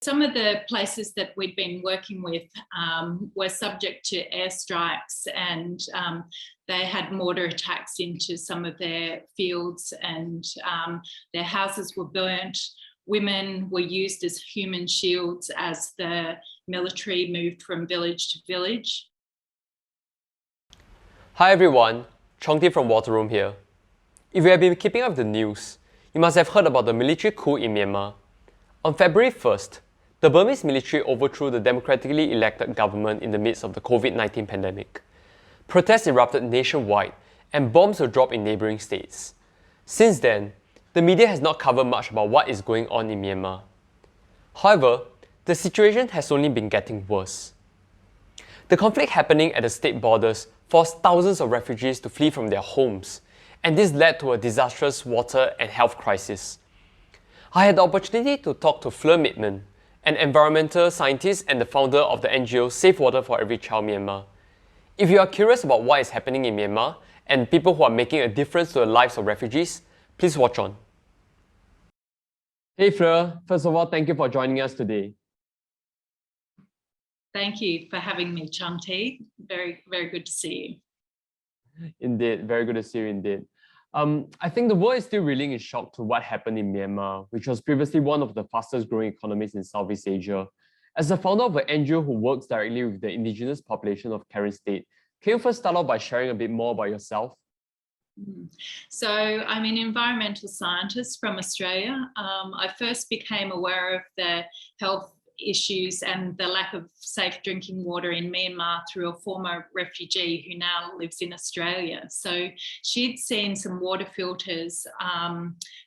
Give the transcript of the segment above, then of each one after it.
Some of the places that we'd been working with were subject to airstrikes, and they had mortar attacks into some of their fields, and their houses were burnt. Women were used as human shields as the military moved from village to village. Hi everyone, Chongti from Water Room here. If you have been keeping up with the news, you must have heard about the military coup in Myanmar. On February 1st, the Burmese military overthrew the democratically elected government in the midst of the COVID-19 pandemic. Protests erupted nationwide and bombs were dropped in neighbouring states. Since then, the media has not covered much about what is going on in Myanmar. However, the situation has only been getting worse. The conflict happening at the state borders forced thousands of refugees to flee from their homes, and this led to a disastrous water and health crisis. I had the opportunity to talk to Fleur, an environmental scientist and the founder of the NGO Safe Water for Every Child Myanmar. If you are curious about what is happening in Myanmar and people who are making a difference to the lives of refugees, please watch on. Hey Fleur, first of all, thank you for joining us today. Thank you for having me, Chongti. Very, very good to see you. Indeed, very good to see you indeed. I think the world is still reeling in shock to what happened in Myanmar, which was previously one of the fastest growing economies in Southeast Asia. As the founder of an NGO who works directly with the indigenous population of Karen State, can you first start off by sharing a bit more about yourself? So I'm an environmental scientist from Australia. I first became aware of the health issues and the lack of safe drinking water in Myanmar through a former refugee who now lives in Australia. So she'd seen some water filters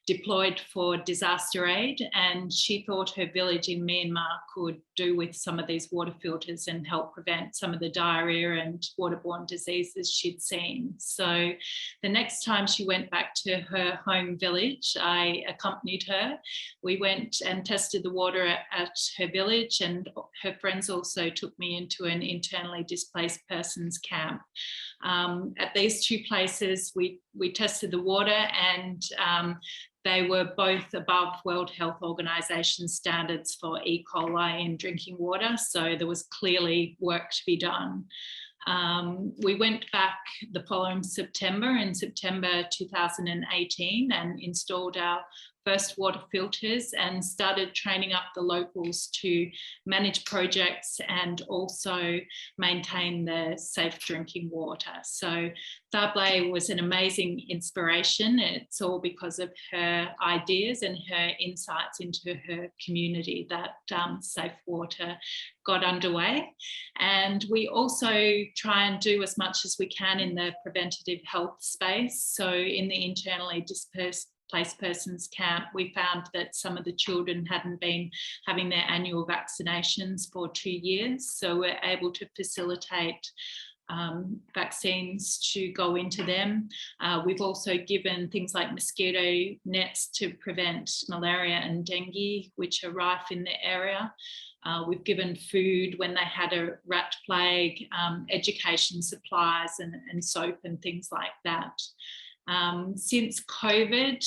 deployed for disaster aid, and she thought her village in Myanmar could do with some of these water filters and help prevent some of the diarrhea and waterborne diseases she'd seen. So the next time she went back to her home village, I accompanied her. We went and tested the water at her village, and her friends also took me into an internally displaced persons camp. At these two places, we tested the water, and they were both above World Health Organization standards for E. coli in drinking water, so there was clearly work to be done. We went back the following September, in September 2018, and installed our first water filters and started training up the locals to manage projects and also maintain the safe drinking water. So Thable was an amazing inspiration. It's all because of her ideas and her insights into her community that Safe Water got underway. And we also try and do as much as we can in the preventative health space. So in the internally displaced persons camp, we found that some of the children hadn't been having their annual vaccinations for 2 years. So we're able to facilitate vaccines to go into them. We've also given things like mosquito nets to prevent malaria and dengue, which are rife in the area. We've given food when they had a rat plague, education supplies and soap and things like that. Since COVID,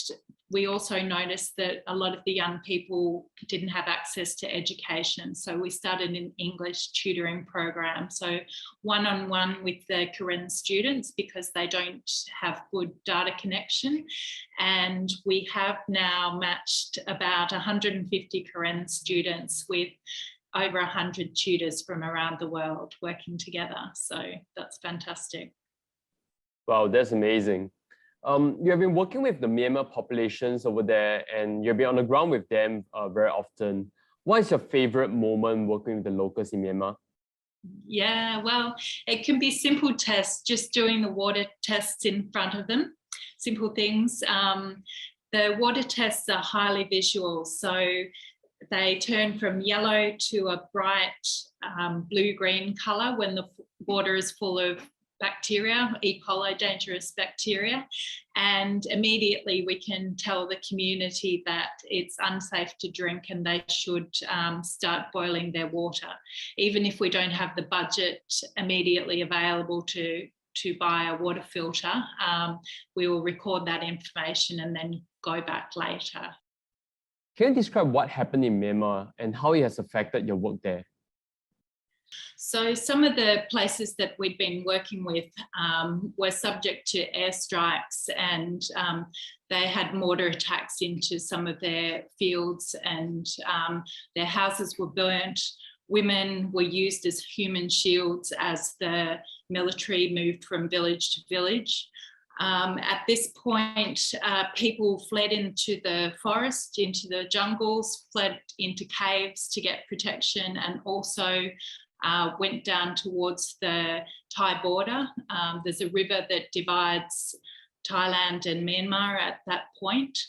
we also noticed that a lot of the young people didn't have access to education. So we started an English tutoring program. So one-on-one with the Karen students because they don't have good data connection. And we have now matched about 150 Karen students with over 100 tutors from around the world working together. So that's fantastic. Wow, that's amazing. You have been working with the Myanmar populations over there, and you've been on the ground with them very often. What is your favorite moment working with the locals in Myanmar? Yeah, well, it can be simple tests, just doing the water tests in front of them, simple things. The water tests are highly visual, so they turn from yellow to a bright blue-green colour when the water is full of bacteria, E. coli, dangerous bacteria, and immediately we can tell the community that it's unsafe to drink and they should start boiling their water. Even if we don't have the budget immediately available to buy a water filter, we will record that information and then go back later. Can you describe what happened in Myanmar and how it has affected your work there? So some of the places that we'd been working with were subject to airstrikes, and they had mortar attacks into some of their fields, and their houses were burnt. Women were used as human shields as the military moved from village to village. At this point, people fled into the forest, into the jungles, fled into caves to get protection, and also went down towards the Thai border. There's a river that divides Thailand and Myanmar at that point.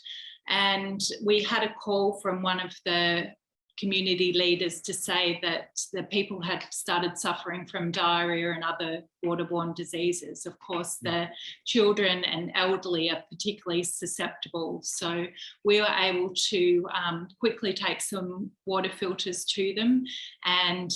And we had a call from one of the community leaders to say that the people had started suffering from diarrhea and other waterborne diseases. Of course, the children and elderly are particularly susceptible. So we were able to quickly take some water filters to them, and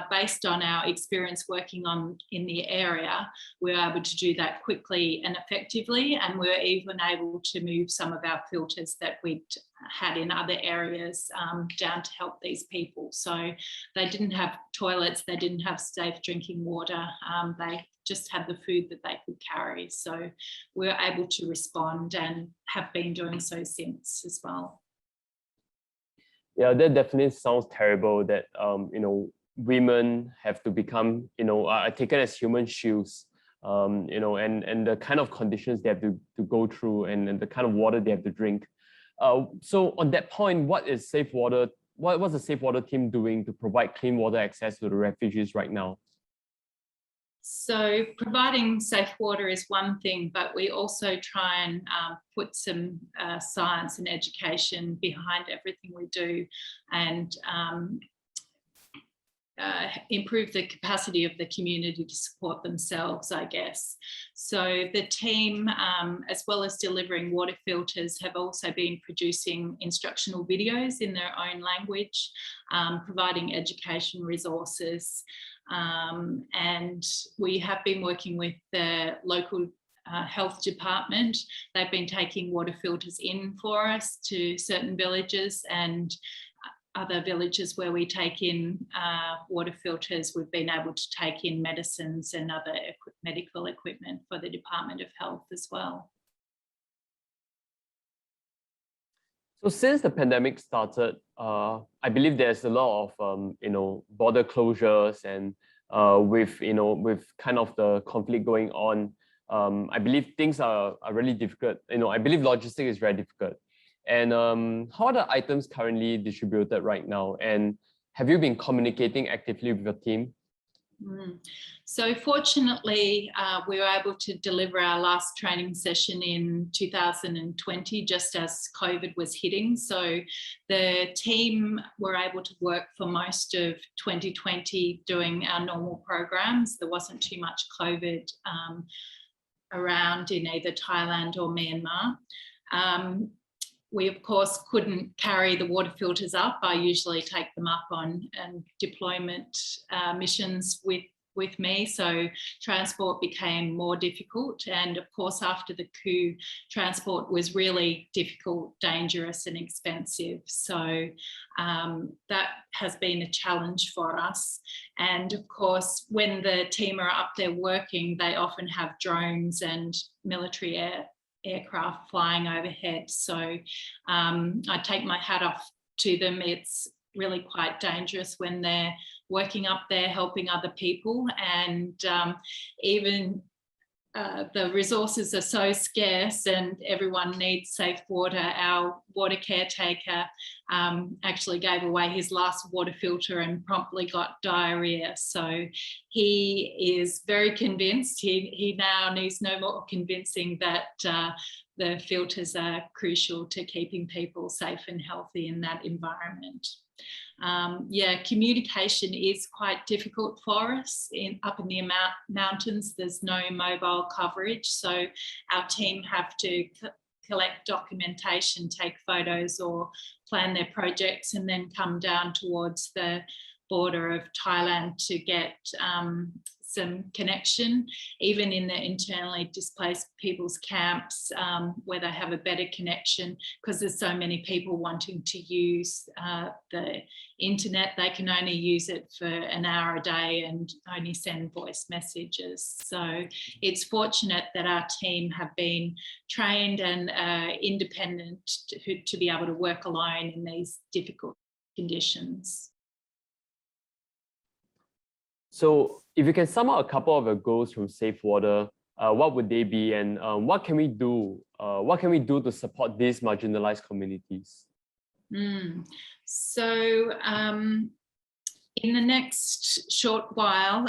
based on our experience working in the area, we were able to do that quickly and effectively, and we were even able to move some of our filters that we'd had in other areas down to help these people. So they didn't have toilets, they didn't have safe drinking water, they just had the food that they could carry. So we were able to respond and have been doing so since as well. Yeah, that definitely sounds terrible that, women have to become, are taken as human shields, and the kind of conditions they have to go through, and the kind of water they have to drink. So on that point, what's the Safe Water team doing to provide clean water access to the refugees right now? So providing safe water is one thing, but we also try and put some science and education behind everything we do, and improve the capacity of the community to support themselves, I guess. So the team, as well as delivering water filters, have also been producing instructional videos in their own language, providing education resources, and we have been working with the local health department. They've been taking water filters in for us to certain villages, and other villages where we take in water filters, we've been able to take in medicines and other medical equipment for the Department of Health as well. So since the pandemic started, I believe there's a lot of border closures, and with kind of the conflict going on, I believe things are really difficult. I believe logistics is very difficult. And how are the items currently distributed right now? And have you been communicating actively with your team? So fortunately, we were able to deliver our last training session in 2020, just as COVID was hitting. So the team were able to work for most of 2020 doing our normal programs. There wasn't too much COVID around in either Thailand or Myanmar. We, of course, couldn't carry the water filters up. I usually take them up on deployment missions with me, so transport became more difficult. And of course, after the coup, transport was really difficult, dangerous and expensive. So that has been a challenge for us. And of course, when the team are up there working, they often have drones and military aircraft flying overhead. So I take my hat off to them. It's really quite dangerous when they're working up there helping other people, and even the resources are so scarce and everyone needs safe water. Our water caretaker actually gave away his last water filter and promptly got diarrhea. So he is very convinced. He now needs no more convincing that the filters are crucial to keeping people safe and healthy in that environment. Communication is quite difficult for us. Up in the mountains, there's no mobile coverage, so our team have to collect documentation, take photos or plan their projects, and then come down towards the border of Thailand to get some connection, even in the internally displaced people's camps, where they have a better connection, because there's so many people wanting to use the internet. They can only use it for an hour a day and only send voice messages. So it's fortunate that our team have been trained and independent to be able to work alone in these difficult conditions. So if you can sum up a couple of the goals from Safe Water, what would they be, and what can we do? What can we do to support these marginalized communities? So in the next short while,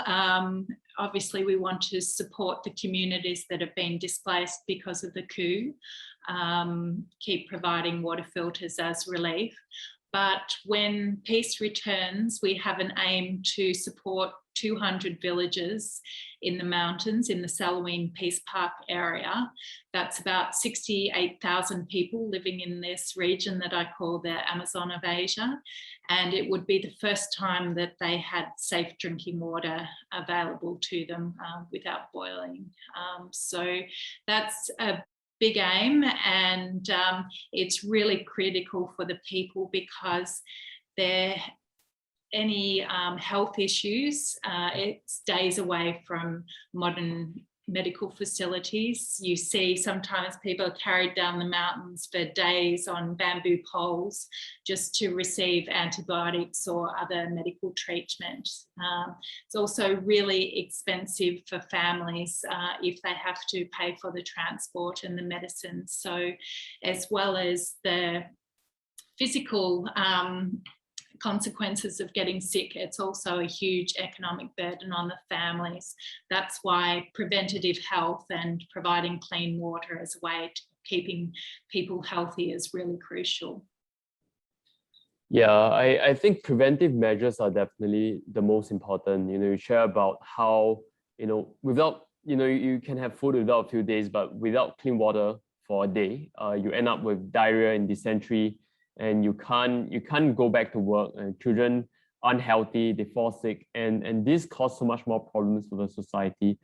obviously we want to support the communities that have been displaced because of the coup, keep providing water filters as relief. But when peace returns, we have an aim to support 200 villages in the mountains in the Salween Peace Park area. That's about 68,000 people living in this region that I call the Amazon of Asia. And it would be the first time that they had safe drinking water available to them without boiling. So that's a big aim, and it's really critical for the people, because any health issues, it's days away from modern medical facilities. You see sometimes people are carried down the mountains for days on bamboo poles just to receive antibiotics or other medical treatment. It's also really expensive for families if they have to pay for the transport and the medicines. So as well as the physical consequences of getting sick, it's also a huge economic burden on the families. That's why preventative health and providing clean water as a way to keeping people healthy is really crucial. Yeah, I think preventive measures are definitely the most important. You share about how, without, you can have food without a few days, but without clean water for a day, you end up with diarrhea and dysentery, and you can't go back to work, and children unhealthy, they fall sick, and this causes so much more problems for the society.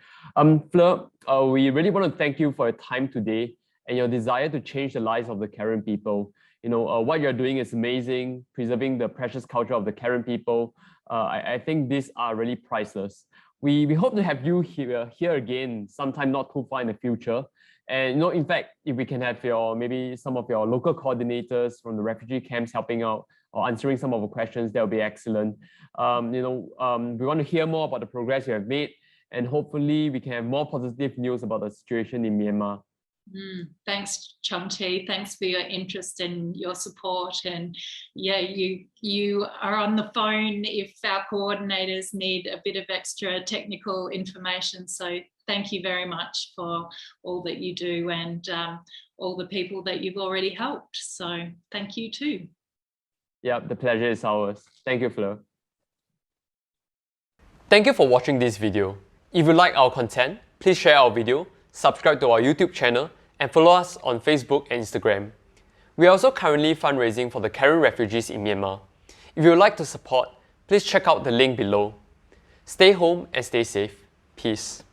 Fleur, we really want to thank you for your time today and your desire to change the lives of the Karen people. What you're doing is amazing, preserving the precious culture of the Karen people. I think these are really priceless. We hope to have you here again sometime not too far in the future. And in fact, if we can have maybe some of your local coordinators from the refugee camps helping out or answering some of the questions, that would be excellent. We want to hear more about the progress you have made, and hopefully we can have more positive news about the situation in Myanmar. Thanks, Chong-Chi. Thanks for your interest and your support. And yeah, you are on the phone if our coordinators need a bit of extra technical information. So thank you very much for all that you do, and all the people that you've already helped. So thank you too. Yeah, the pleasure is ours. Thank you, Fleur. Thank you for watching this video. If you like our content, please share our video, subscribe to our YouTube channel, and follow us on Facebook and Instagram. We are also currently fundraising for the Karen refugees in Myanmar. If you would like to support, please check out the link below. Stay home and stay safe. Peace.